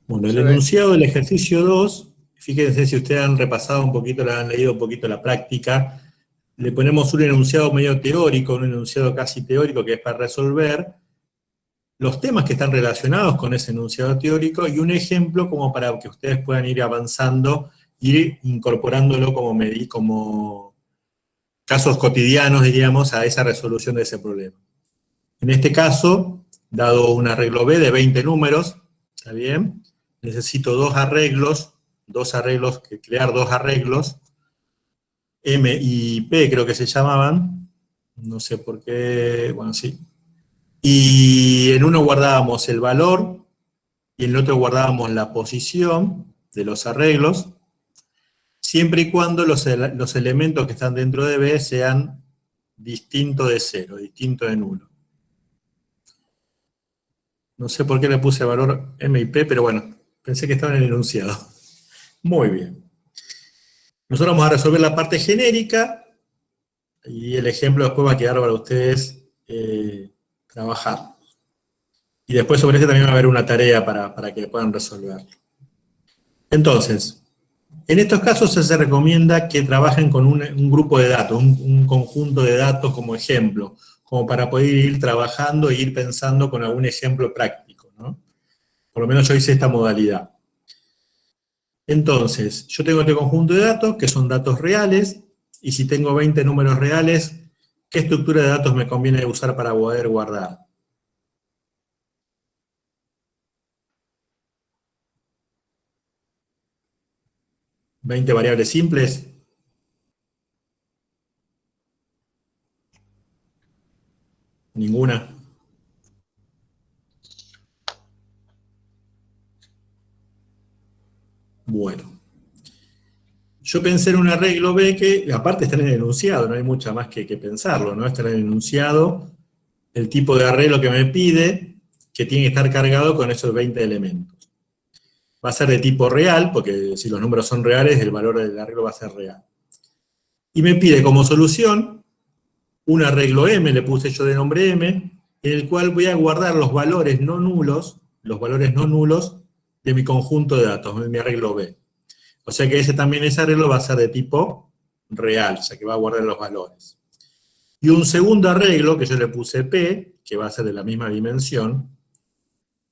Bueno, el Se ve. enunciado del ejercicio 2, fíjense si ustedes han repasado un poquito, le han leído un poquito la práctica, le ponemos un enunciado medio teórico, un enunciado casi teórico que es para resolver los temas que están relacionados con ese enunciado teórico y un ejemplo como para que ustedes puedan ir avanzando, ir incorporándolo como casos cotidianos, diríamos, a esa resolución de ese problema. En este caso, dado un arreglo B de 20 números, ¿está bien? Necesito crear dos arreglos, M y P creo que se llamaban, no sé por qué, bueno, sí. Y en uno guardábamos el valor y en el otro guardábamos la posición de los arreglos, siempre y cuando los elementos que están dentro de B sean distintos de cero, distintos de nulo. No sé por qué le puse valor M y P, pero bueno, pensé que estaba en el enunciado. Muy bien. Nosotros vamos a resolver la parte genérica y el ejemplo después va a quedar para ustedes trabajar. Y después sobre este también va a haber una tarea para que puedan resolverlo. Entonces, en estos casos se recomienda que trabajen con un grupo de datos, un conjunto de datos como ejemplo, como para poder ir trabajando e ir pensando con algún ejemplo práctico, ¿no? Por lo menos yo hice esta modalidad. Entonces, yo tengo este conjunto de datos, que son datos reales, y si tengo 20 números reales, ¿qué estructura de datos me conviene usar para poder guardar? ¿20 variables simples? ¿Ninguna? Bueno. Yo pensé en un arreglo B que, aparte está en el enunciado, no hay mucha más que pensarlo, ¿no? Está en el enunciado el tipo de arreglo que me pide, que tiene que estar cargado con esos 20 elementos. Va a ser de tipo real, porque si los números son reales, el valor del arreglo va a ser real. Y me pide como solución un arreglo M, le puse yo de nombre M, en el cual voy a guardar los valores no nulos de mi conjunto de datos, de mi arreglo B. O sea que ese arreglo va a ser de tipo real, o sea que va a guardar los valores. Y un segundo arreglo, que yo le puse P, que va a ser de la misma dimensión,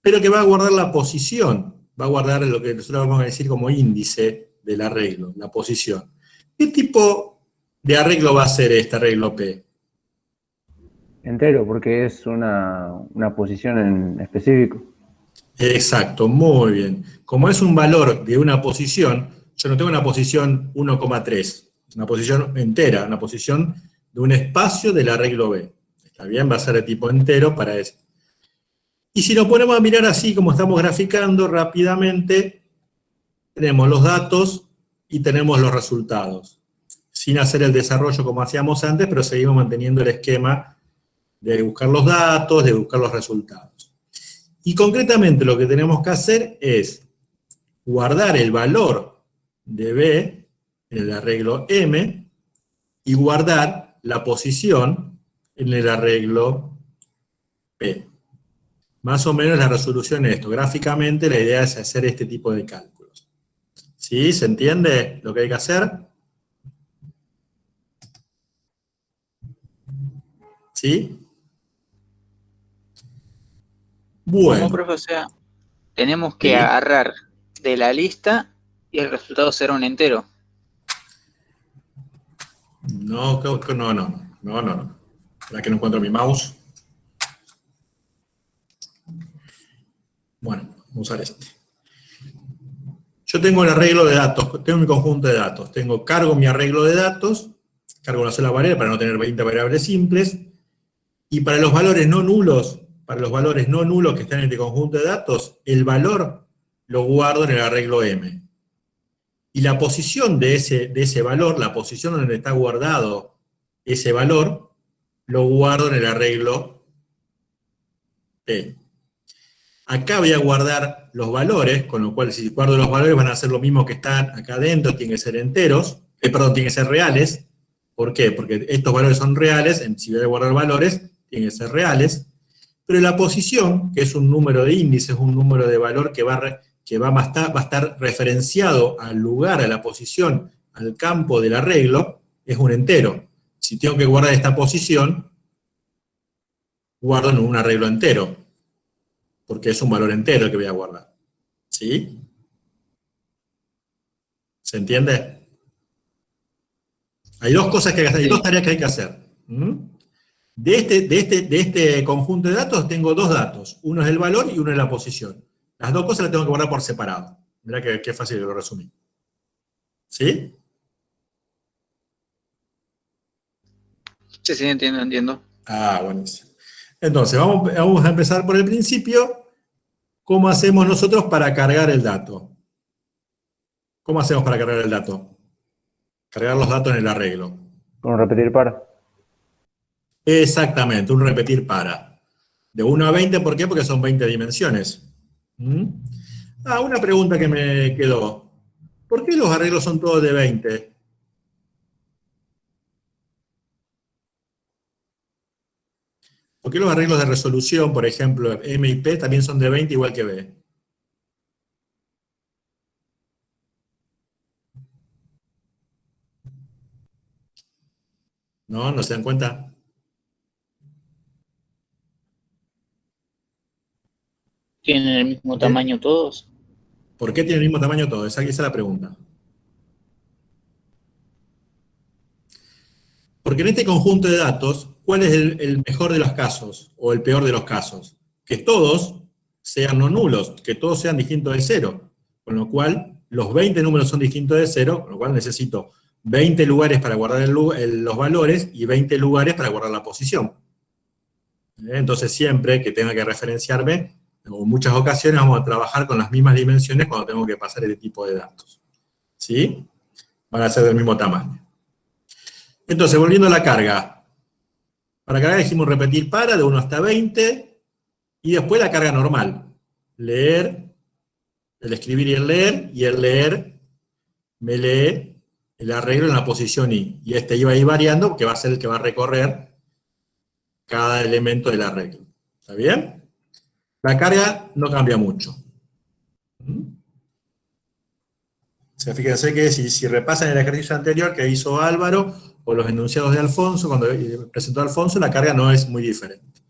pero que va a guardar la posición, va a guardar lo que nosotros vamos a decir como índice del arreglo, la posición. ¿Qué tipo de arreglo va a ser este arreglo P? Entero, porque es una posición en específico. Exacto, muy bien. Como es un valor de una posición, yo no tengo una posición 1,3, una posición entera, una posición de un espacio del arreglo B. ¿Está bien? Va a ser de tipo entero para eso. Y si nos ponemos a mirar así como estamos graficando rápidamente, tenemos los datos y tenemos los resultados. Sin hacer el desarrollo como hacíamos antes, pero seguimos manteniendo el esquema de buscar los datos, de buscar los resultados. Y concretamente lo que tenemos que hacer es guardar el valor de B en el arreglo M y guardar la posición en el arreglo P. Más o menos la resolución es esto. Gráficamente la idea es hacer este tipo de cálculos. ¿Sí? ¿Se entiende lo que hay que hacer? ¿Sí? Bueno. ¿Cómo, profe? O sea, tenemos que ¿Sí? agarrar de la lista y el resultado será un entero. No. ¿Para que no encuentro mi mouse? Bueno, vamos a usar este. Yo tengo el arreglo de datos, tengo mi conjunto de datos. Cargo mi arreglo de datos, cargo una sola variable para no tener 20 variables simples, y para los valores no nulos, que están en este conjunto de datos, el valor lo guardo en el arreglo M. Y la posición de ese valor, la posición donde está guardado ese valor, lo guardo en el arreglo P. Acá voy a guardar los valores, con lo cual si guardo los valores van a ser lo mismo que están acá adentro, tienen que ser enteros, tienen que ser reales. ¿Por qué? Porque estos valores son reales, si voy a guardar valores, tienen que ser reales. Pero la posición, que es un número de índice, es un número de valor que va que va a estar referenciado al lugar, a la posición, al campo del arreglo, es un entero. Si tengo que guardar esta posición, guardo en un arreglo entero, porque es un valor entero el que voy a guardar. ¿Sí? ¿Se entiende? Hay dos cosas que hacer, hay dos tareas que hay que hacer. De este conjunto de datos tengo dos datos. Uno es el valor y uno es la posición. Las dos cosas las tengo que guardar por separado. Mirá qué fácil que lo resumí. ¿Sí? Sí, sí, entiendo. Ah, buenísimo. Entonces, vamos a empezar por el principio. ¿Cómo hacemos nosotros para cargar el dato? ¿Cómo hacemos para cargar el dato? Cargar los datos en el arreglo. Con repetir para. Exactamente, un repetir para. De 1 a 20, ¿por qué? Porque son 20 dimensiones. Una pregunta que me quedó. ¿Por qué los arreglos son todos de 20? ¿Por qué los arreglos de resolución, por ejemplo, M y P, también son de 20 igual que B? ¿No? ¿No se dan cuenta? ¿Tienen el mismo tamaño todos? ¿Por qué tienen el mismo tamaño todo? Esa es la pregunta. Porque en este conjunto de datos, ¿cuál es el mejor de los casos o el peor de los casos? Que todos sean no nulos, que todos sean distintos de 0. Con lo cual, los 20 números son distintos de 0, con lo cual necesito 20 lugares para guardar los valores y 20 lugares para guardar la posición. Entonces, siempre que tenga que referenciarme, en muchas ocasiones vamos a trabajar con las mismas dimensiones cuando tengo que pasar este tipo de datos. ¿Sí? Van a ser del mismo tamaño. Entonces, volviendo a la carga. Para cargar dijimos repetir para, de 1 hasta 20, y después la carga normal. Leer, el escribir y el leer me lee el arreglo en la posición I. Y este iba a ir variando, que va a ser el que va a recorrer cada elemento del arreglo. ¿Está bien? La carga no cambia mucho. O sea, fíjense que si repasan el ejercicio anterior que hizo Álvaro, o los enunciados de Alfonso, cuando presentó Alfonso, la carga no es muy diferente.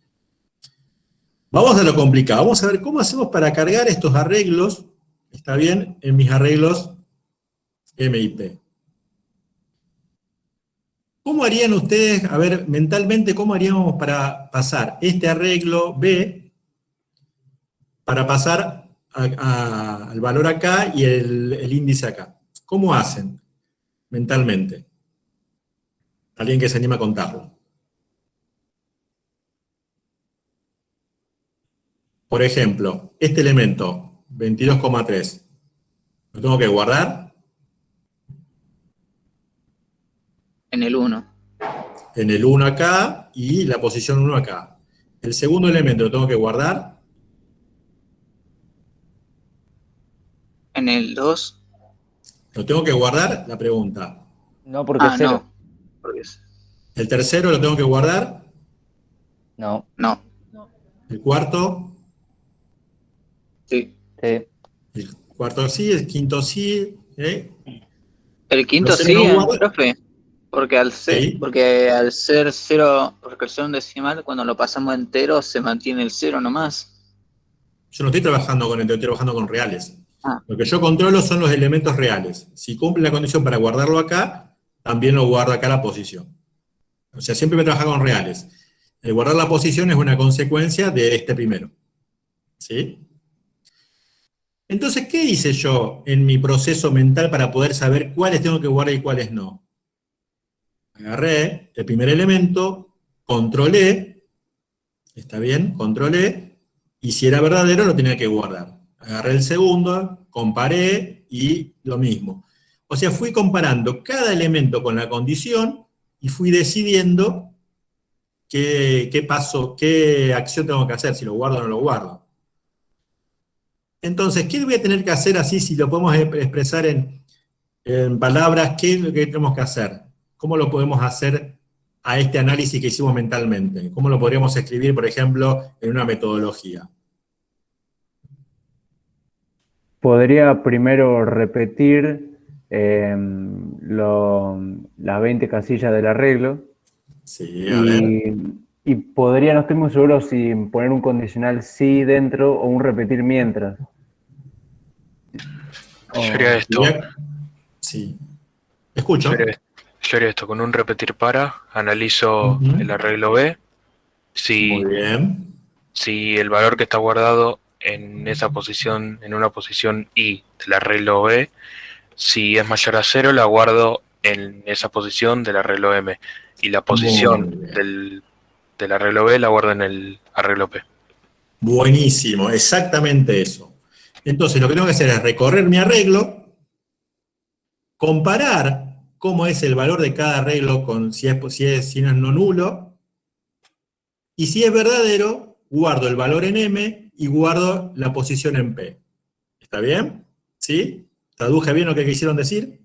Vamos a lo complicado. Vamos a ver cómo hacemos para cargar estos arreglos, ¿está bien?, en mis arreglos M y P. ¿Cómo harían ustedes, a ver, mentalmente, cómo haríamos para pasar este arreglo B, para pasar al valor acá y el índice acá? ¿Cómo hacen mentalmente? Alguien que se anima a contarlo. Por ejemplo, este elemento, 22,3, ¿lo tengo que guardar? En el 1. En el 1 acá y la posición 1 acá. El segundo elemento, ¿lo tengo que guardar? En el 2. ¿Lo tengo que guardar? La pregunta. No, porque es 0. No. Porque es... ¿El tercero lo tengo que guardar? No. No. ¿El cuarto? Sí. Sí. El cuarto sí, el quinto sí. El quinto Los sí, ceros no guardan. profe. Porque al ser, Sí. porque al ser 0, porque al ser un decimal, cuando lo pasamos entero, se mantiene el 0 nomás. Yo no estoy trabajando con estoy trabajando con reales. Ah. Lo que yo controlo son los elementos reales. Si cumple la condición para guardarlo acá, también lo guardo acá la posición. O sea, siempre me trabaja con reales. El guardar la posición es una consecuencia de este primero. ¿Sí? Entonces, ¿qué hice yo en mi proceso mental para poder saber cuáles tengo que guardar y cuáles no? Agarré el primer elemento, controlé, ¿está bien? Controlé, y si era verdadero lo tenía que guardar. Agarré el segundo, comparé y lo mismo. O sea, fui comparando cada elemento con la condición y fui decidiendo qué paso, qué acción tengo que hacer, si lo guardo o no lo guardo. Entonces, ¿qué voy a tener que hacer así si lo podemos expresar en palabras? ¿Qué es lo que tenemos que hacer? ¿Cómo lo podemos hacer a este análisis que hicimos mentalmente? ¿Cómo lo podríamos escribir, por ejemplo, en una metodología? Podría primero repetir las 20 casillas del arreglo Sí, a ver. y podría, no estoy muy seguro si poner un condicional sí dentro o un repetir mientras. Yo haría O- esto, Sí. yo Escucho. haría, yo haría esto con un repetir para, analizo el Ujú. arreglo B, Muy si, bien. si el valor que está guardado en esa posición, en una posición I del arreglo B, si es mayor a 0, la guardo en esa posición del arreglo M. Y la Muy posición bien. del arreglo B la guardo en el arreglo P. Buenísimo, exactamente eso. Entonces, lo que tengo que hacer es recorrer mi arreglo, comparar cómo es el valor de cada arreglo con si no es no nulo, y si es verdadero, guardo el valor en M y guardo la posición en P. ¿Está bien? ¿Sí? ¿Traduje bien lo que quisieron decir?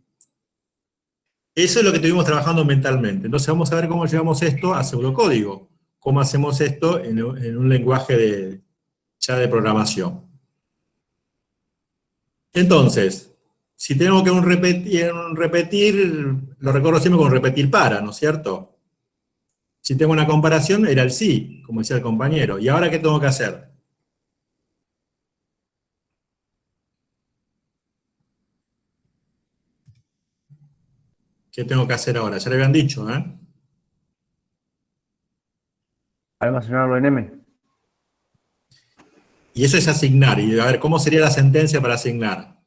Eso es lo que estuvimos trabajando mentalmente. Entonces vamos a ver cómo llevamos esto a pseudocódigo. Cómo hacemos esto en un lenguaje ya de programación. Entonces, si tengo que un repetir, lo recuerdo siempre con repetir para, ¿no es cierto? Si tengo una comparación, era el sí, como decía el compañero. ¿Y ahora qué tengo que hacer? ¿Qué tengo que hacer ahora? Ya le habían dicho, ¿eh? almacenarlo en M. Y eso es asignar. Y a ver, ¿cómo sería la sentencia para asignar?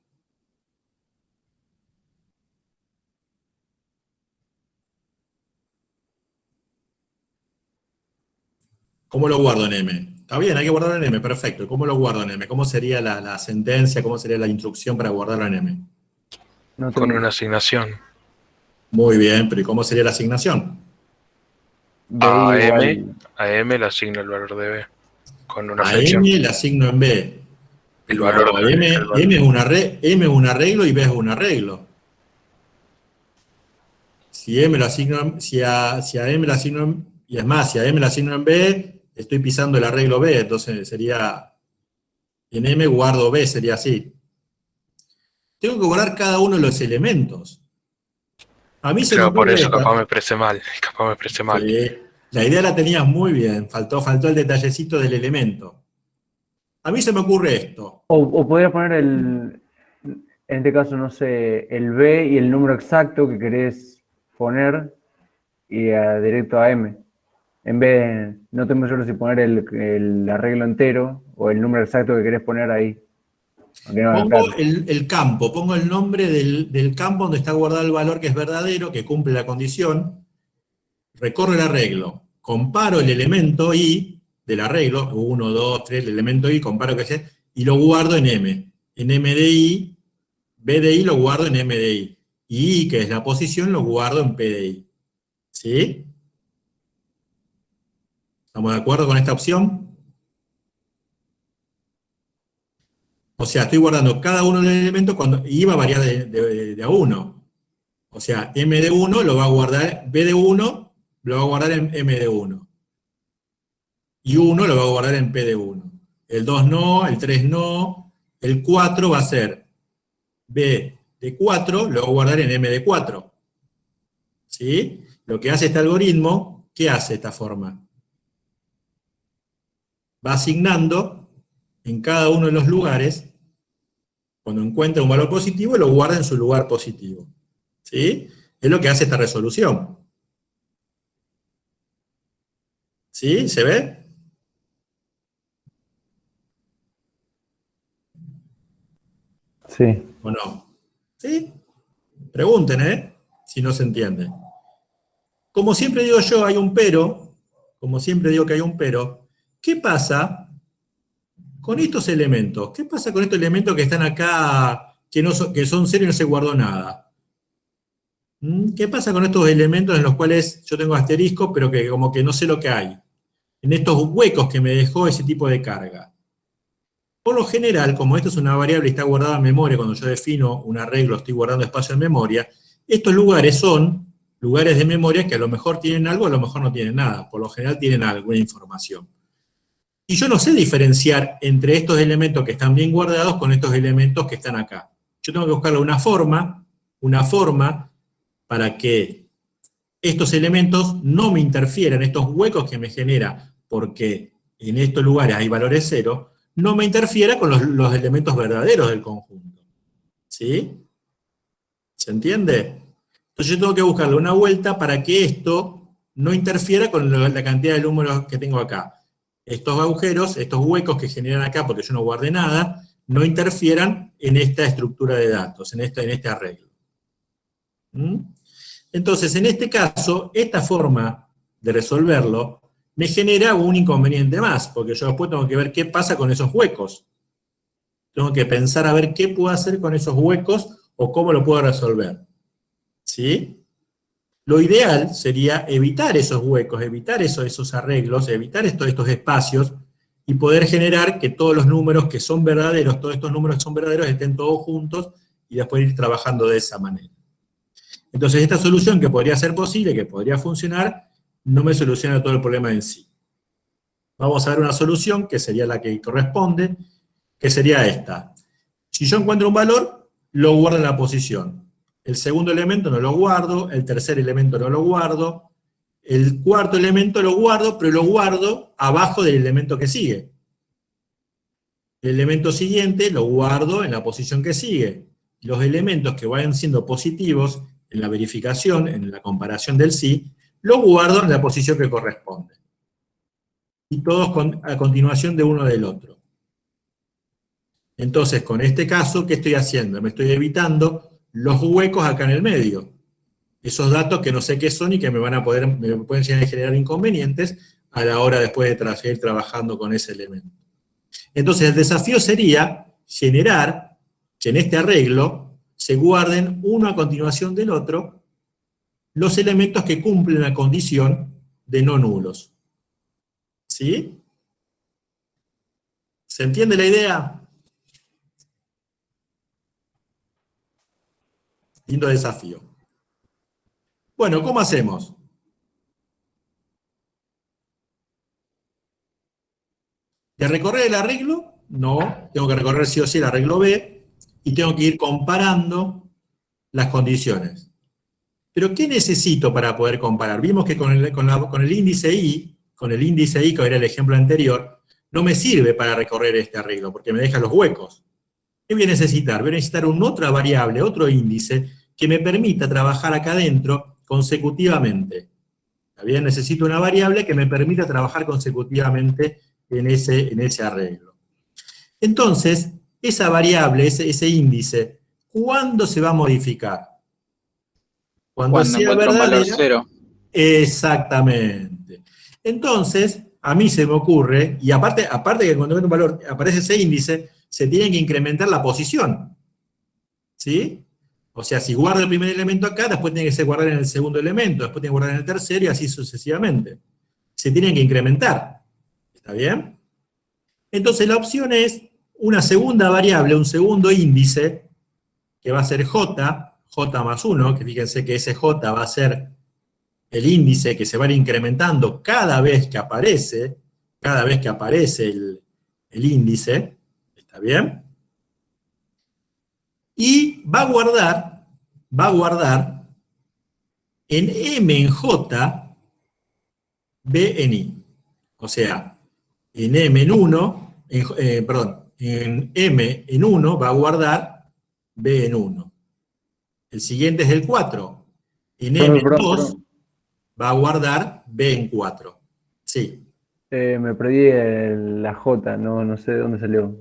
¿Cómo lo guardo en M? Está bien, hay que guardarlo en M, perfecto. ¿Cómo lo guardo en M? ¿Cómo sería la sentencia? ¿Cómo sería la instrucción para guardarlo en M? No Con tengo una asignación Muy bien, pero ¿y cómo sería la asignación? BI a M, igual. a M le asigno el valor de B con una A M flexión. le asigno en B, El valor pero de B, el valor. M es un arreglo y B es un arreglo. Si M lo asigno, si a M lo asigno y es más, si a M lo asigno en B, estoy pisando el arreglo B, entonces sería, en M guardo B, sería así. Tengo que guardar cada uno de los elementos. A mí se me Claro, por ocurre eso capaz me esta. expresé mal, capaz me expresé mal. Sí, la idea la tenías muy bien, faltó el detallecito del elemento. A mí se me ocurre esto. O podría poner en este caso, no sé, el B y el número exacto que querés poner y directo a M. En vez de, no tengo seguro si poner el arreglo entero o el número exacto que querés poner ahí. Aunque no, Pongo claro. el campo, pongo el nombre del campo donde está guardado el valor que es verdadero, que cumple la condición, recorro el arreglo, comparo el elemento i del arreglo, 1, 2, 3, el elemento i, comparo que sea, y lo guardo en M. En M de i, B de i lo guardo en M de i. Y i, que es la posición, lo guardo en P de i. ¿Sí? ¿Estamos de acuerdo con esta opción? O sea, estoy guardando cada uno de los elementos cuando i va a variar de a 1. O sea, M de 1 lo va a guardar, B de 1 lo va a guardar en M de 1. Y 1 lo va a guardar en P de 1. El 2 no, el 3 no, el 4 va a ser B de 4, lo va a guardar en M de 4. ¿Sí? Lo que hace este algoritmo, ¿qué hace esta forma? Va asignando en cada uno de los lugares, cuando encuentra un valor positivo, lo guarda en su lugar positivo. ¿Sí? Es lo que hace esta resolución. ¿Sí? ¿Se ve? Sí. ¿O no? ¿Sí? Pregunten, ¿eh? Si no se entiende. Como siempre digo yo, hay un pero, como siempre digo que hay un pero, ¿qué pasa con estos elementos? ¿Qué pasa con estos elementos que están acá, que son cero y no se guardó nada? ¿Qué pasa con estos elementos en los cuales yo tengo asterisco, pero que como que no sé lo que hay? En estos huecos que me dejó ese tipo de carga. Por lo general, como esto es una variable y está guardada en memoria, cuando yo defino un arreglo, estoy guardando espacio en memoria, estos lugares son lugares de memoria que a lo mejor tienen algo, a lo mejor no tienen nada. Por lo general tienen alguna información. Y yo no sé diferenciar entre estos elementos que están bien guardados con estos elementos que están acá. Yo tengo que buscarle una forma para que estos elementos no me interfieran, estos huecos que me genera, porque en estos lugares hay valores cero, no me interfiera con los elementos verdaderos del conjunto. ¿Sí? ¿Se entiende? Entonces yo tengo que buscarle una vuelta para que esto no interfiera con la cantidad de números que tengo acá. Estos agujeros, estos huecos que generan acá, porque yo no guardé nada, no interfieran en esta estructura de datos, en este arreglo. ¿Mm? Entonces, en este caso, esta forma de resolverlo me genera un inconveniente más, porque yo después tengo que ver qué pasa con esos huecos. Tengo que pensar a ver qué puedo hacer con esos huecos o cómo lo puedo resolver. ¿Sí? Lo ideal sería evitar esos huecos, evitar esos arreglos, evitar estos espacios y poder generar que todos los números que son verdaderos, todos estos números que son verdaderos estén todos juntos y después ir trabajando de esa manera. Entonces esta solución que podría ser posible, que podría funcionar, no me soluciona todo el problema en sí. Vamos a ver una solución que sería la que corresponde, que sería esta. Si yo encuentro un valor, lo guardo en la posición. El segundo elemento no lo guardo, el tercer elemento no lo guardo, el cuarto elemento lo guardo, pero lo guardo abajo del elemento que sigue. El elemento siguiente lo guardo en la posición que sigue. Los elementos que vayan siendo positivos en la verificación, en la comparación del sí, lo guardo en la posición que corresponde. Y todos a continuación de uno del otro. Entonces, con este caso, ¿qué estoy haciendo? Me estoy evitando los huecos acá en el medio. Esos datos que no sé qué son y que me pueden llegar a generar inconvenientes a la hora después de seguir trabajando con ese elemento. Entonces, el desafío sería generar que en este arreglo se guarden uno a continuación del otro los elementos que cumplen la condición de no nulos. ¿Sí? ¿Se entiende la idea? Lindo desafío. Bueno, ¿cómo hacemos? ¿De recorrer el arreglo? No, tengo que recorrer sí o sí el arreglo B y tengo que ir comparando las condiciones. ¿Pero qué necesito para poder comparar? Vimos que con el índice I, que era el ejemplo anterior, no me sirve para recorrer este arreglo, porque me deja los huecos. ¿Qué voy a necesitar? Voy a necesitar otra variable, otro índice, que me permita trabajar acá adentro consecutivamente. ¿Está bien? Necesito una variable que me permita trabajar consecutivamente en ese arreglo. Entonces, esa variable, ese índice, ¿cuándo se va a modificar? Cuando sea encuentro un valor verdadera. cero. Exactamente. Entonces, a mí se me ocurre, y aparte que cuando un valor aparece ese índice, se tiene que incrementar la posición. ¿Sí? O sea, si guardo el primer elemento acá, después tiene que ser guardar en el segundo elemento, después tiene que guardar en el tercero y así sucesivamente. Se tienen que incrementar. ¿Está bien? Entonces la opción es una segunda variable, un segundo índice, que va a ser j más 1, que fíjense que ese j va a ser el índice que se va a ir incrementando cada vez que aparece el índice. ¿Está bien? Y va a guardar en M en J, B en I. O sea, en M en 1, en M en 1 va a guardar B en 1. El siguiente es el 4. En M en 2 va a guardar B en 4. Sí. Me perdí la J, no sé de dónde salió.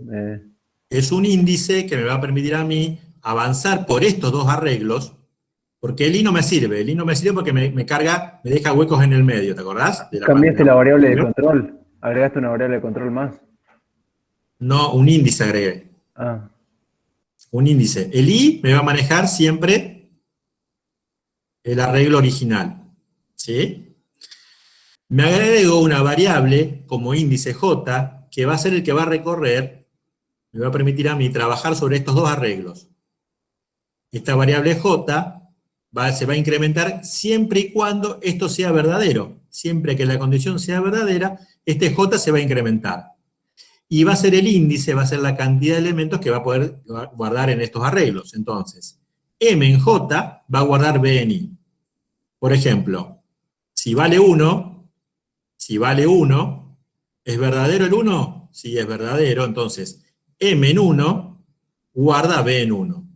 Es un índice que me va a permitir a mí avanzar por estos dos arreglos, porque el I no me sirve. El I no me sirve porque me deja huecos en el medio, ¿te acordás? Cambiaste la variable de control. Agregaste una variable de control más. No, un índice agregué. Ah. Un índice. El I me va a manejar siempre el arreglo original. ¿Sí? Me agrego una variable como índice J, que va a ser el que va a recorrer, me va a permitir a mí trabajar sobre estos dos arreglos. Esta variable J se va a incrementar siempre y cuando esto sea verdadero. Siempre que la condición sea verdadera, este J se va a incrementar. y va a ser el índice, va a ser la cantidad de elementos que va a poder guardar en estos arreglos. Entonces, M en J va a guardar B en I. Por ejemplo, si vale 1, ¿es verdadero el 1? Sí, es verdadero. Entonces, M en 1 guarda B en 1.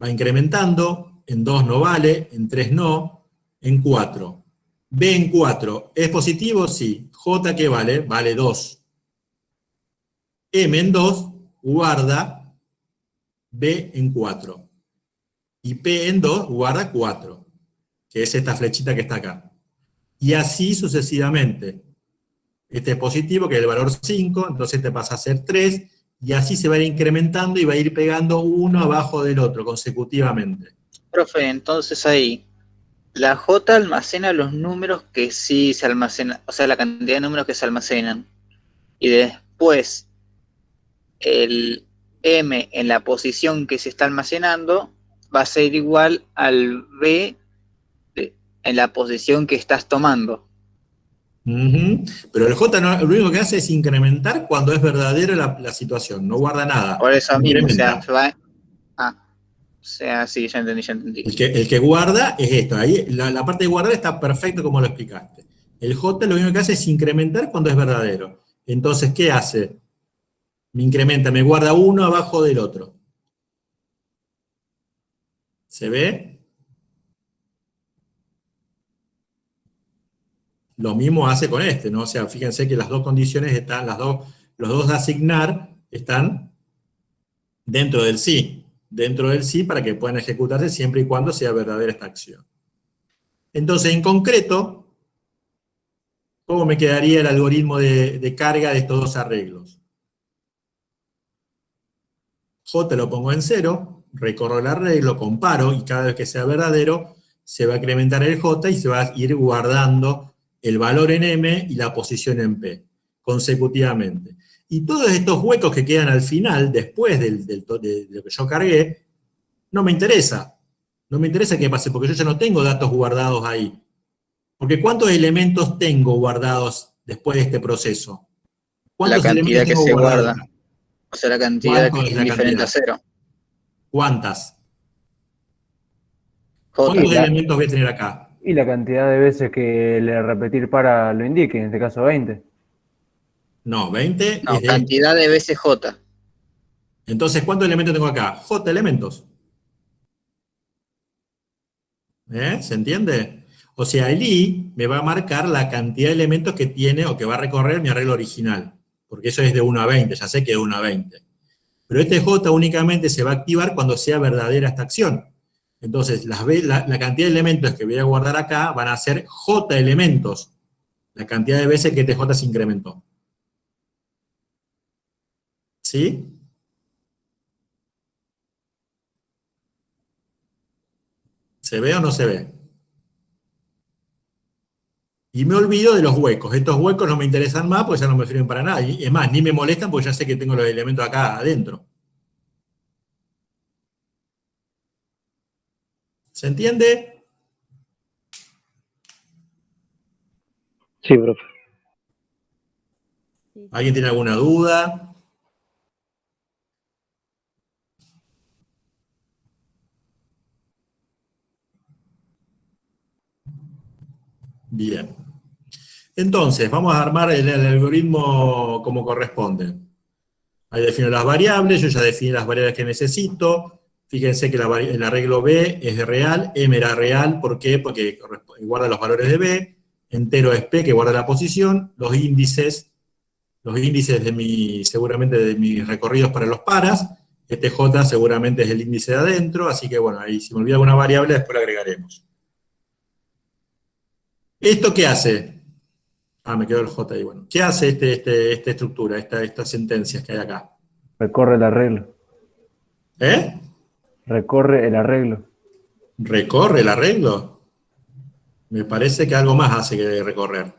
Va incrementando, en 2 no vale, en 3 no, en 4. B en 4, ¿es positivo? Sí. J, ¿qué vale? Vale 2. M en 2 guarda B en 4. Y P en 2 guarda 4, que es esta flechita que está acá. Y así sucesivamente. Este es positivo, que es el valor 5, entonces este pasa a ser 3, y así se va a ir incrementando y va a ir pegando uno abajo del otro consecutivamente. Profe, entonces ahí, la J almacena los números que sí se almacenan, o sea, la cantidad de números que se almacenan. Y después, el M en la posición que se está almacenando va a ser igual al B en la posición que estás tomando. Pero el J no, lo único que hace es incrementar cuando es verdadera la situación, no guarda nada. Por eso mismo, o sea, Incrementa. sí, ya entendí. El que guarda es esto, ahí la parte de guardar está perfecto como lo explicaste. El J lo único que hace es incrementar cuando es verdadero. Entonces, ¿qué hace? Me incrementa, me guarda uno abajo del otro. ¿Se ve? Lo mismo hace con este, ¿no? O sea, fíjense que las dos condiciones están, los dos de asignar están dentro del sí. Dentro del sí para que puedan ejecutarse siempre y cuando sea verdadera esta acción. Entonces, en concreto, ¿cómo me quedaría el algoritmo de carga de estos dos arreglos? J lo pongo en 0, recorro el arreglo, comparo, y cada vez que sea verdadero, se va a incrementar el J y se va a ir guardando el valor en M y la posición en P, consecutivamente. Y todos estos huecos que quedan al final, después de lo que yo cargué, no me interesa. No me interesa qué pase, porque yo ya no tengo datos guardados ahí. Porque ¿cuántos elementos tengo guardados después de este proceso? La ¿Cuántos cantidad elementos que tengo se guardados? guarda. O sea, la cantidad ¿Cuánto que es es la diferente cantidad? a 0. ¿Cuántas? J. ¿Cuántos elementos voy a tener acá? Y la cantidad de veces que el repetir para lo indique, en este caso 20. No, 20 No, es de... cantidad de veces J. Entonces, ¿cuántos elementos tengo acá? J elementos. ¿Se entiende? O sea, el I me va a marcar la cantidad de elementos que tiene o que va a recorrer mi arreglo original. Porque eso es de 1 a 20, ya sé que es de 1 a 20. Pero este J únicamente se va a activar cuando sea verdadera esta acción. Entonces, la cantidad de elementos que voy a guardar acá van a ser J elementos. La cantidad de veces que este J se incrementó. ¿Sí? ¿Se ve o no se ve? Y me olvido de los huecos. Estos huecos no me interesan más porque ya no me sirven para nada. Y es más, ni me molestan porque ya sé que tengo los elementos acá adentro. ¿Se entiende? Sí, profe. ¿Alguien tiene alguna duda? Bien. Entonces, vamos a armar el algoritmo como corresponde. Ahí defino las variables, yo ya definí las variables que necesito. Fíjense que el arreglo B es de real, M era real, ¿por qué? Porque guarda los valores de B, entero es P, que guarda la posición, los índices seguramente de mis recorridos para los paras, este J seguramente es el índice de adentro, así que bueno, ahí si me olvida alguna variable después la agregaremos. ¿Esto qué hace? Me quedó el J ahí, bueno. ¿Qué hace esta estructura, estas sentencias que hay acá? Recorre el arreglo. ¿Eh? Recorre el arreglo. ¿Recorre el arreglo? Me parece que algo más hace que recorrer.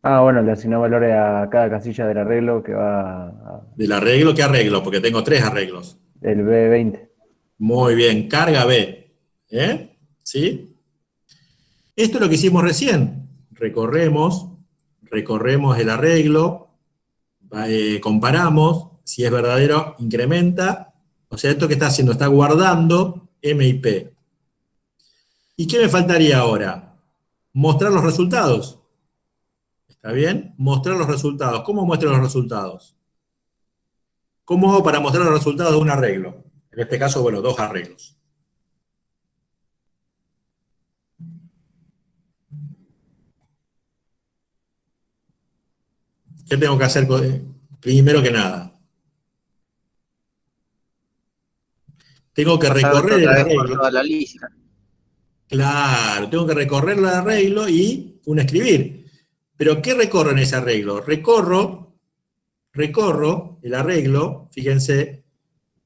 Bueno, le asignó valores a cada casilla del arreglo que va ¿Del arreglo qué arreglo? Porque tengo 3 arreglos. del B20. Muy bien, carga B. ¿Sí? Esto es lo que hicimos recién. recorremos el arreglo, comparamos, si es verdadero, incrementa, o sea, esto que está haciendo, está guardando M y P. ¿Y qué me faltaría ahora? Mostrar los resultados. ¿Está bien? Mostrar los resultados. ¿Cómo muestro los resultados? ¿Cómo hago para mostrar los resultados de un arreglo? En este caso, bueno, dos arreglos. ¿Qué tengo que hacer primero que nada? Tengo que recorrer el arreglo. Toda la lista. Claro, tengo que recorrer el arreglo y escribir. ¿Pero qué recorro en ese arreglo? Recorro el arreglo, fíjense,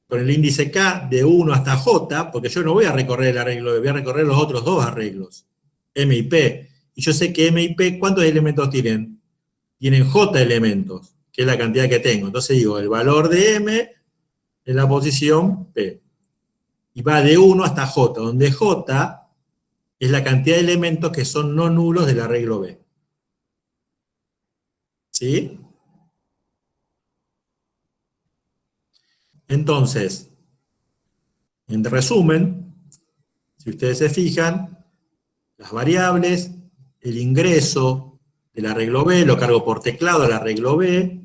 con el índice K de 1 hasta J, porque yo no voy a recorrer el arreglo, voy a recorrer los otros dos arreglos, M y P. Y yo sé que M y P, ¿cuántos elementos tienen? Tienen J elementos, que es la cantidad que tengo. Entonces digo, el valor de M en la posición P. Y va de 1 hasta J, donde J es la cantidad de elementos que son no nulos del arreglo B. ¿Sí? Entonces, en resumen, si ustedes se fijan, las variables, el ingreso del arreglo B, lo cargo por teclado el arreglo B,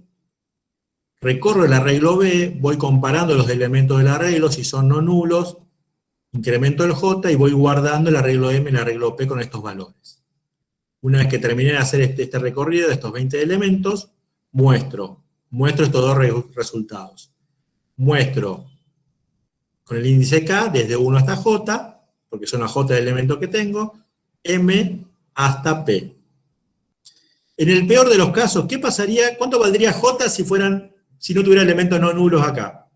recorro el arreglo B, voy comparando los elementos del arreglo, si son no nulos, incremento el J y voy guardando el arreglo M y el arreglo P con estos valores. Una vez que terminé de hacer este recorrido de estos 20 elementos, muestro estos dos resultados. Muestro con el índice K desde 1 hasta J, porque son las J de elementos que tengo, M hasta P. En el peor de los casos, ¿qué pasaría? ¿Cuánto valdría J si no tuviera elementos no nulos acá?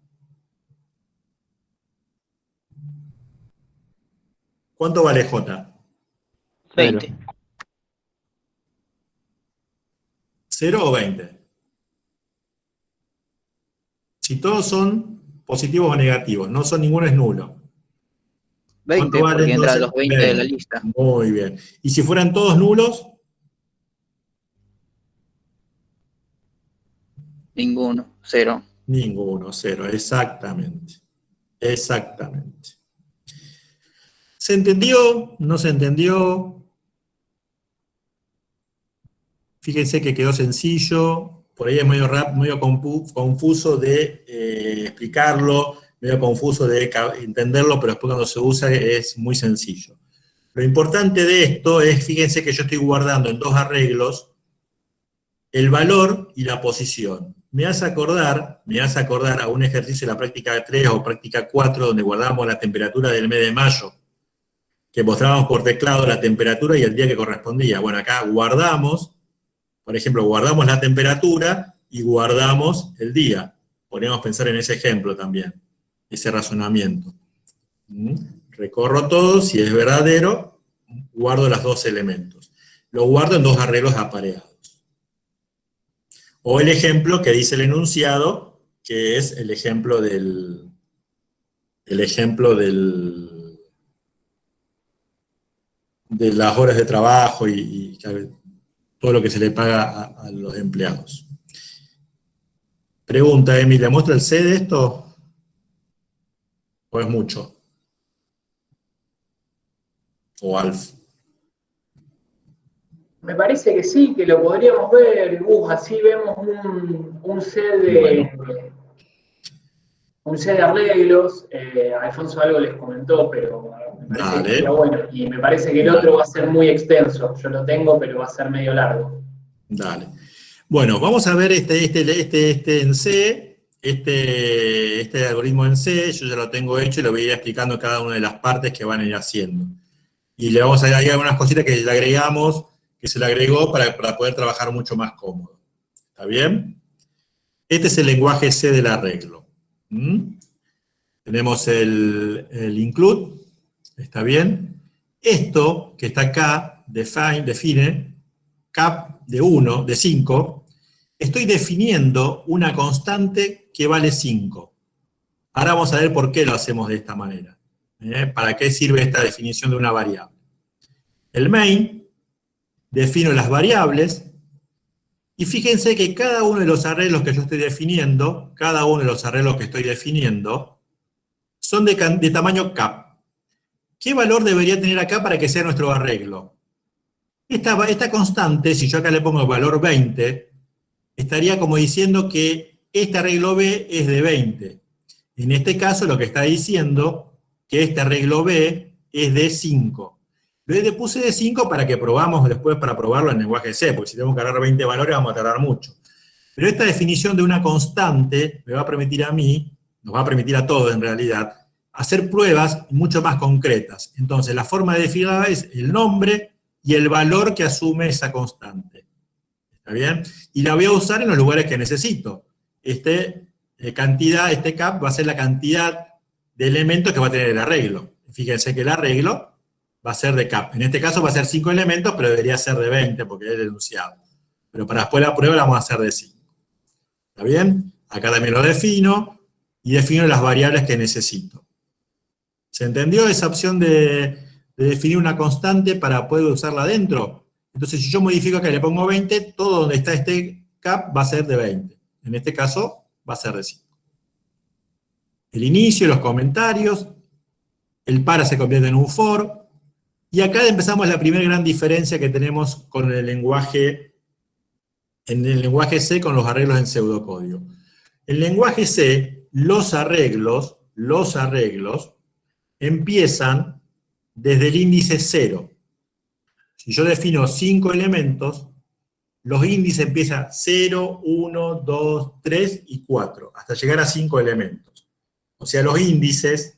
¿Cuánto vale J? 20. ¿0 o 20? Si todos son positivos o negativos, no son ninguno es nulo. 20, vale, porque entran entonces? los 20 de la lista. Muy bien. ¿Y si fueran todos nulos? Ninguno, 0. Ninguno, 0, exactamente. Exactamente. ¿Se entendió? ¿No se entendió? Fíjense que quedó sencillo. Por ahí es medio confuso de explicarlo, medio confuso de entenderlo, pero después cuando se usa es muy sencillo. Lo importante de esto es, fíjense que yo estoy guardando en dos arreglos el valor y la posición. Me hace acordar a un ejercicio de la práctica 3 o práctica 4, donde guardamos la temperatura del mes de mayo, que mostrábamos por teclado la temperatura y el día que correspondía. Bueno, acá guardamos, por ejemplo, guardamos la temperatura y guardamos el día. Podríamos pensar en ese ejemplo también, ese razonamiento. Recorro todo, si es verdadero, guardo los dos elementos. Lo guardo en dos arreglos apareados. O el ejemplo que dice el enunciado, que es el ejemplo de las horas de trabajo y todo lo que se le paga a los empleados. Pregunta, Emilia, ¿muestra el C de esto? ¿O es mucho? ¿O Alf? Me parece que sí, que lo podríamos ver, así vemos un set de arreglos. Alfonso algo les comentó, pero me parece que estaría bueno. Y me parece que el otro va a ser muy extenso. Yo lo tengo, pero va a ser medio largo. Dale. Bueno, vamos a ver este en C, este algoritmo en C. Yo ya lo tengo hecho y lo voy a ir explicando cada una de las partes que van a ir haciendo. Y le vamos a agregar algunas cositas que le agregamos, que se le agregó para poder trabajar mucho más cómodo. ¿Está bien? Este es el lenguaje C del arreglo. Tenemos el include, ¿está bien? Esto que está acá, define, cap de 1, de 5, estoy definiendo una constante que vale 5. Ahora vamos a ver por qué lo hacemos de esta manera. ¿Para qué sirve esta definición de una variable? El main defino las variables, y fíjense que cada uno de los arreglos que yo estoy definiendo, son de tamaño cap. ¿Qué valor debería tener acá para que sea nuestro arreglo? Esta constante, si yo acá le pongo el valor 20, estaría como diciendo que este arreglo B es de 20. En este caso lo que está diciendo que este arreglo B es de 5. Le puse de 5 para que probamos después para probarlo en lenguaje C, porque si tenemos que agarrar 20 valores vamos a tardar mucho. Pero esta definición de una constante me va a permitir a mí, nos va a permitir a todos en realidad, hacer pruebas mucho más concretas. Entonces la forma de definirla es el nombre y el valor que asume esa constante. ¿Está bien? Y la voy a usar en los lugares que necesito. Este cap va a ser la cantidad de elementos que va a tener el arreglo. Fíjense que el arreglo va a ser de cap. En este caso va a ser 5 elementos, pero debería ser de 20 porque es el enunciado. Pero para después la prueba la vamos a hacer de 5. ¿Está bien? Acá también lo defino y defino las variables que necesito. ¿Se entendió esa opción de definir una constante para poder usarla adentro? Entonces, si yo modifico acá y le pongo 20, todo donde está este cap va a ser de 20. En este caso, va a ser de 5. El inicio, los comentarios, el para se convierte en un for, y acá empezamos la primera gran diferencia que tenemos con el lenguaje, en el lenguaje C con los arreglos en pseudocódigo. En el lenguaje C, los arreglos empiezan desde el índice 0. Si yo defino 5 elementos, los índices empiezan 0, 1, 2, 3 y 4, hasta llegar a 5 elementos. O sea, los índices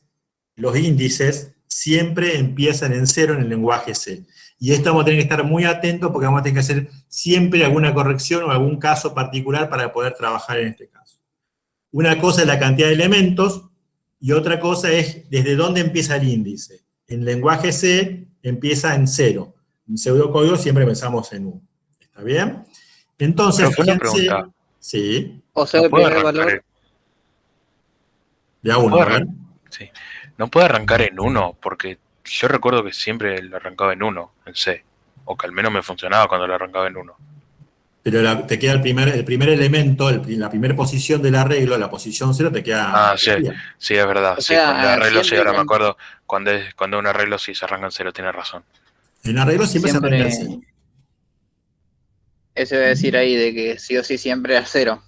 siempre empiezan en 0 en el lenguaje C. Y esto vamos a tener que estar muy atentos porque vamos a tener que hacer siempre alguna corrección o algún caso particular para poder trabajar en este caso. Una cosa es la cantidad de elementos y otra cosa es desde dónde empieza el índice. En lenguaje C empieza en 0. En pseudocódigo siempre pensamos en 1. ¿Está bien? Entonces, pero una pregunta. Sí. O sea, el primer valor. De a 1, ¿verdad? Sí. No puede arrancar en 1, porque yo recuerdo que siempre lo arrancaba en 1, en C. O que al menos me funcionaba cuando lo arrancaba en 1. Pero te queda el primer elemento, la primera posición del arreglo, la posición 0 te queda... Sí, sí, es verdad. O Sí, sea, cuando el arreglo, sí, ahora me siempre- acuerdo, cuando un arreglo sí se arranca en 0, tiene razón. En arreglo siempre se arranca en 0. Eso iba a decir ahí, de que sí o sí siempre a 0.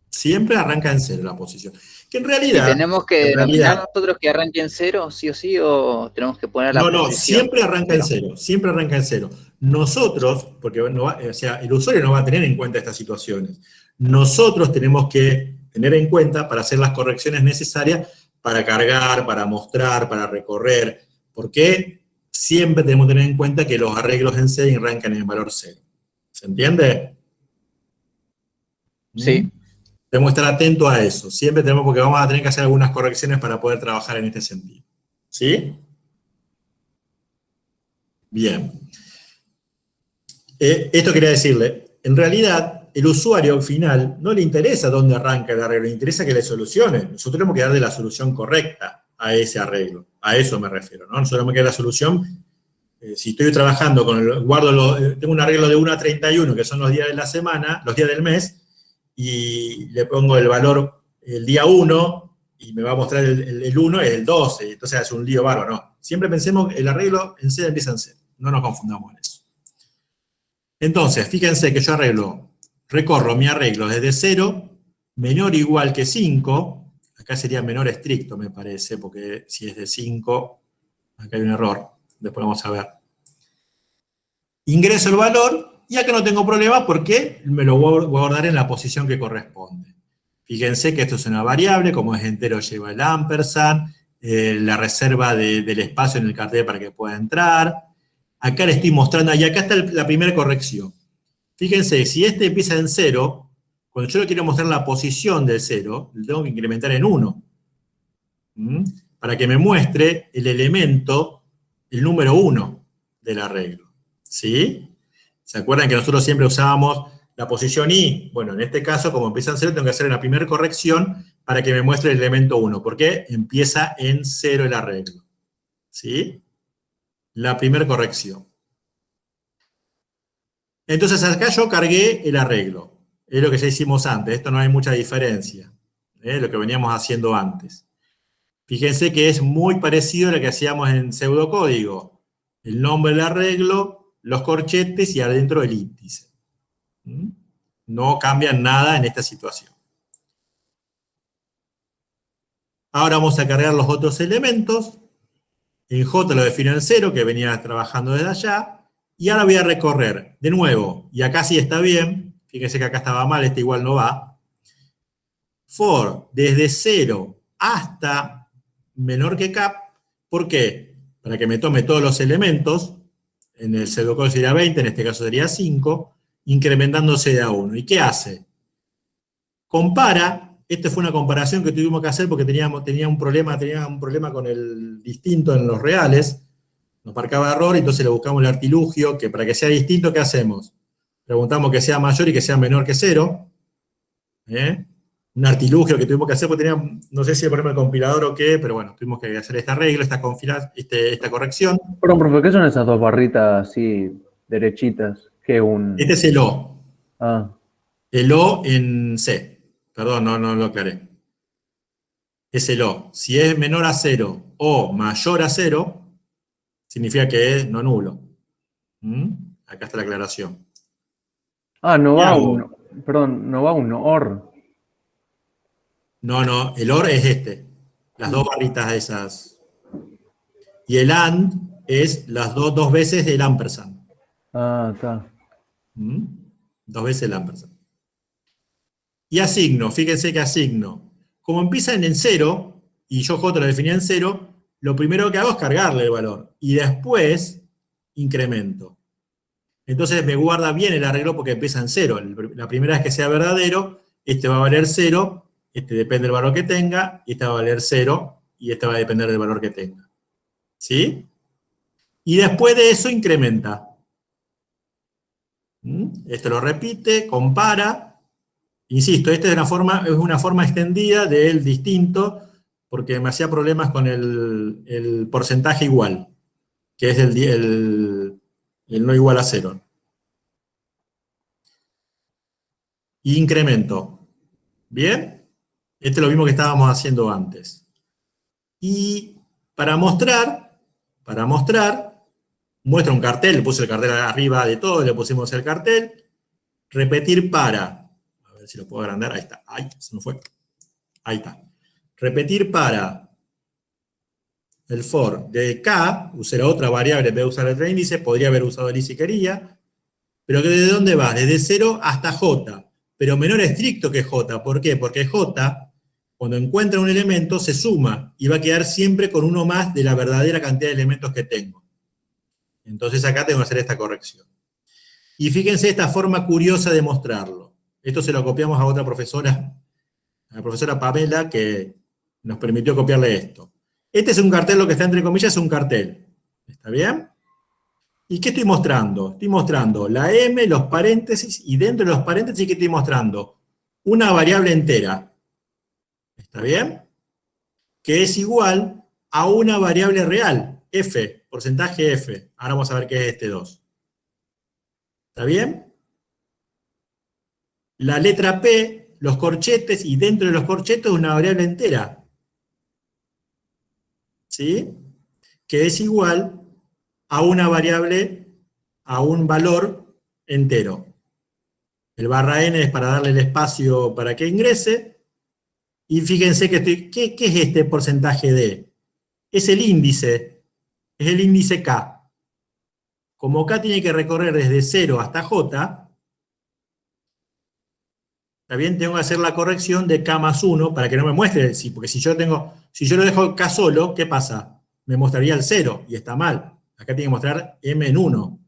Siempre arranca en 0 la posición. Que en ¿Y realidad... tenemos que denominar nosotros que arranque en 0, sí o sí, o tenemos que poner la posición? No, siempre arranca en 0, siempre arranca en 0. Nosotros, porque o sea, el usuario no va a tener en cuenta estas situaciones. Nosotros tenemos que tener en cuenta para hacer las correcciones necesarias para cargar, para mostrar, para recorrer, porque siempre tenemos que tener en cuenta que los arreglos en C arrancan en el valor 0. ¿Se entiende? Sí. Tenemos que estar atentos a eso. Siempre tenemos, porque vamos a tener que hacer algunas correcciones para poder trabajar en este sentido. ¿Sí? Bien. Esto quería decirle, en realidad, el usuario al final no le interesa dónde arranca el arreglo, le interesa que le solucione. Nosotros tenemos que darle la solución correcta a ese arreglo. A eso me refiero, ¿no? Nosotros tenemos que dar la solución. Si estoy trabajando tengo un arreglo de 1 a 31, que son los días de la semana, los días del mes, y le pongo el valor el día 1, y me va a mostrar el 1 es el 12, entonces hace un lío bárbaro, no. Siempre pensemos que el arreglo en C empieza en C, no nos confundamos en eso. Entonces, fíjense que yo recorro mi arreglo desde 0, menor o igual que 5, acá sería menor estricto me parece, porque si es de 5, acá hay un error, después vamos a ver. Ingreso el valor, y acá no tengo problema porque me lo voy a guardar en la posición que corresponde. Fíjense que esto es una variable, como es entero lleva el ampersand, la reserva del espacio en el cartel para que pueda entrar. Acá le estoy mostrando, y acá está la primera corrección. Fíjense, si este empieza en 0, cuando yo le quiero mostrar la posición del 0, lo tengo que incrementar en 1. Para que me muestre el elemento, el número 1 del arreglo. ¿Sí? ¿Se acuerdan que nosotros siempre usábamos la posición I? Bueno, en este caso, como empieza en 0, tengo que hacer la primera corrección para que me muestre el elemento 1, porque empieza en 0 el arreglo. ¿Sí? La primera corrección. Entonces acá yo cargué el arreglo. Es lo que ya hicimos antes, esto no hay mucha diferencia. Lo que veníamos haciendo antes. Fíjense que es muy parecido a lo que hacíamos en pseudocódigo. El nombre del arreglo, los corchetes y adentro el índice. No cambian nada en esta situación. Ahora vamos a cargar los otros elementos. En J lo defino en 0, que venía trabajando desde allá. Y ahora voy a recorrer, de nuevo, y acá sí está bien. Fíjense que acá estaba mal, este igual no va. For, desde 0 hasta menor que cap. ¿Por qué? Para que me tome todos los elementos. En el pseudocódigo sería 20, en este caso sería 5, incrementándose de a 1. ¿Y qué hace? Compara. Esta fue una comparación que tuvimos que hacer porque tenía un problema con el distinto en los reales. Nos marcaba error, entonces le buscamos el artilugio, que para que sea distinto, ¿qué hacemos? Preguntamos que sea mayor y que sea menor que 0. Un artilugio que tuvimos que hacer, porque no sé si el problema del compilador o qué, pero bueno, tuvimos que hacer esta regla, esta corrección. Perdón, profe, ¿qué son esas dos barritas así, derechitas? Este es el O. Ah. El O en C. Perdón, no lo aclaré. Es el O. Si es menor a 0 o mayor a 0, significa que es no nulo. Acá está la aclaración. Ah, no va uno. Perdón, no va un OR. No, el OR es este. Las dos barritas esas. Y el AND es las dos veces el ampersand. Ah, está. 2 veces el ampersand. Y asigno, fíjense que asigno. Como empiezan en 0, y yo J lo definía en 0, lo primero que hago es cargarle el valor. Y después incremento. Entonces me guarda bien el arreglo porque empieza en 0. La primera vez que sea verdadero, este va a valer 0, este depende del valor que tenga, y este va a valer 0, y este va a depender del valor que tenga. ¿Sí? Y después de eso incrementa. Esto lo repite, compara. Insisto, esta es una forma extendida del distinto, porque me hacía problemas con el porcentaje igual, que es el no igual a 0. Incremento. ¿Bien? Este es lo mismo que estábamos haciendo antes. Y para mostrar, muestra un cartel, le puse el cartel arriba de todo, le pusimos el cartel, repetir para, a ver si lo puedo agrandar, ahí está, ay, se me fue, ahí está. Repetir para el for de K, usé otra variable en vez de usar el índice, podría haber usado el i si quería, pero ¿de dónde va? Desde 0 hasta J, pero menor estricto que J. ¿Por qué? Porque J, cuando encuentra un elemento, se suma y va a quedar siempre con uno más de la verdadera cantidad de elementos que tengo. Entonces acá tengo que hacer esta corrección. Y fíjense esta forma curiosa de mostrarlo. Esto se lo copiamos a otra profesora, a la profesora Pamela, que nos permitió copiarle esto. Este es un cartel, lo que está entre comillas es un cartel. ¿Está bien? ¿Y qué estoy mostrando? Estoy mostrando la M, los paréntesis, y dentro de los paréntesis, ¿qué estoy mostrando? Una variable entera. ¿Está bien? Que es igual a una variable real, F, porcentaje F. Ahora vamos a ver qué es este 2. ¿Está bien? La letra P, los corchetes, y dentro de los corchetes una variable entera. ¿Sí? Que es igual a una variable, a un valor entero. El barra n es para darle el espacio para que ingrese. Y fíjense que ¿qué es este porcentaje D? Es el índice K. Como K tiene que recorrer desde 0 hasta J, también tengo que hacer la corrección de K más 1 para que no me muestre, porque si yo lo dejo K solo, ¿qué pasa? Me mostraría el 0 y está mal. Acá tiene que mostrar M en 1.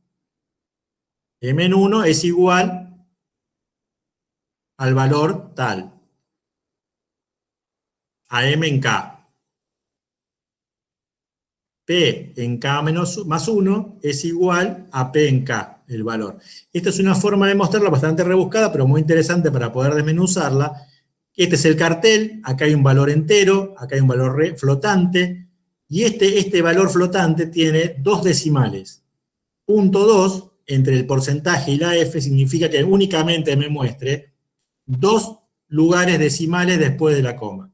M en 1 es igual al valor tal, a M en K. P en K más 1 es igual a P en K, el valor. Esta es una forma de mostrarla bastante rebuscada, pero muy interesante para poder desmenuzarla. Este es el cartel, acá hay un valor entero, acá hay un valor flotante, y este valor flotante tiene 2 decimales. .2 entre el porcentaje y la F significa que únicamente me muestre 2 lugares decimales después de la coma.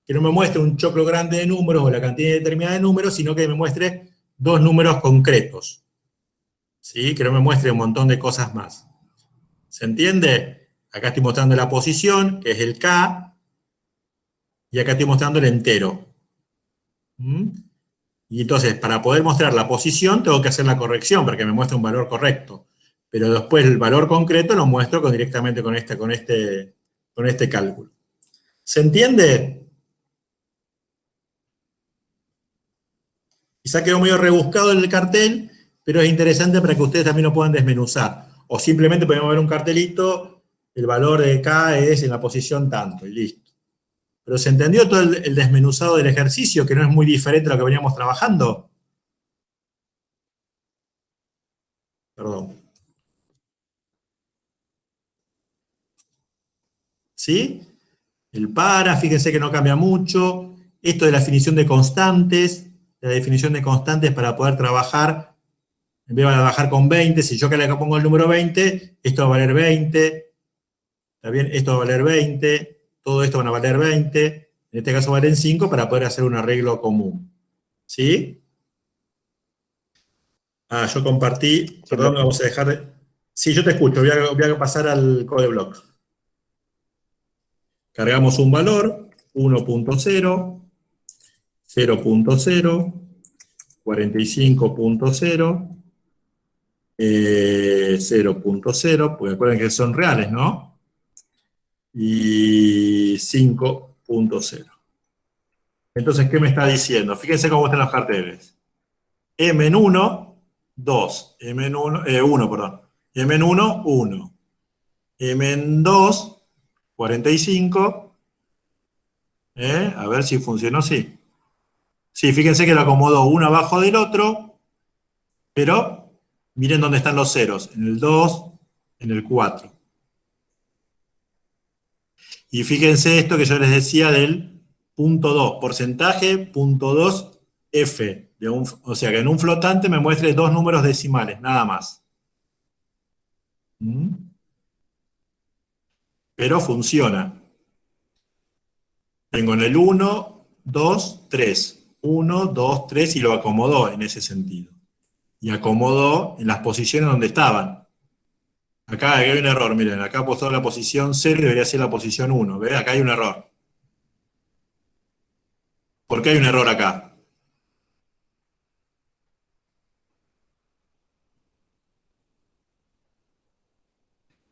Que no me muestre un choclo grande de números o la cantidad determinada de números, sino que me muestre 2 números concretos. ¿Sí? Que no me muestre un montón de cosas más. ¿Se entiende? Acá estoy mostrando la posición, que es el K, y acá estoy mostrando el entero. Y entonces, para poder mostrar la posición, tengo que hacer la corrección para que me muestre un valor correcto. Pero después el valor concreto lo muestro directamente con este cálculo. ¿Se entiende? Quizá quedó medio rebuscado el cartel, pero es interesante para que ustedes también lo puedan desmenuzar. O simplemente podemos ver un cartelito, el valor de K es en la posición tanto, y listo. Pero ¿se entendió todo el desmenuzado del ejercicio, que no es muy diferente a lo que veníamos trabajando? Perdón. ¿Sí? El para, fíjense que no cambia mucho. Esto de la definición de constantes, para poder trabajar, en vez de trabajar con 20, si yo acá le pongo el número 20, esto va a valer 20, ¿está bien? Esto va a valer 20, todo esto van a valer 20, en este caso valen 5 para poder hacer un arreglo común. ¿Sí? Yo compartí, perdón, vamos a dejar... Sí, yo te escucho, voy a pasar al CodeBlock. Cargamos un valor, 1.0, 0.0, 45.0, 0.0, porque recuerden que son reales, ¿no? Y 5.0. Entonces, ¿qué me está diciendo? Fíjense cómo están los carteles. M en 1, 2. M en 1, 1, perdón. M en 1, 1. M en 2, 45. A ver si funcionó así. Sí, fíjense que lo acomodó uno abajo del otro, pero miren dónde están los ceros, en el 2, en el 4. Y fíjense esto que yo les decía del punto 2, porcentaje, punto 2, F. O sea que en un flotante me muestre 2 números decimales, nada más. Pero funciona. Tengo en el 1, 2, 3. 1, 2, 3 y lo acomodó en ese sentido. Y acomodó en las posiciones donde estaban. Acá hay un error, miren, acá ha puesto la posición 0 y debería ser la posición 1. ¿Ves? Acá hay un error. ¿Por qué hay un error acá?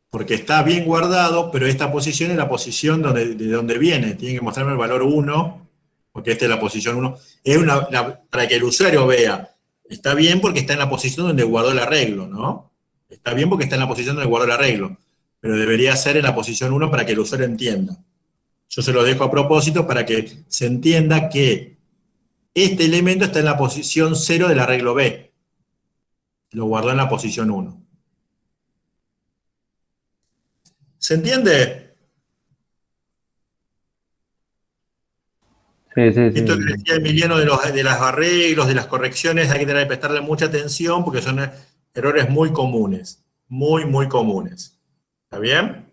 Porque está bien guardado, pero esta posición es la posición de donde viene. Tienen que mostrarme el valor 1, porque esta es la posición 1. Es para que el usuario vea. Está bien porque está en la posición donde guardó el arreglo, ¿no? Está bien porque está en la posición donde guardó el arreglo. Pero debería ser en la posición 1 para que el usuario entienda. Yo se lo dejo a propósito para que se entienda que este elemento está en la posición 0 del arreglo B. Lo guardó en la posición 1. ¿Se entiende? Sí. Esto que decía Emiliano de los arreglos, de las correcciones, hay que tener que prestarle mucha atención porque son errores muy comunes. Muy, muy comunes. ¿Está bien?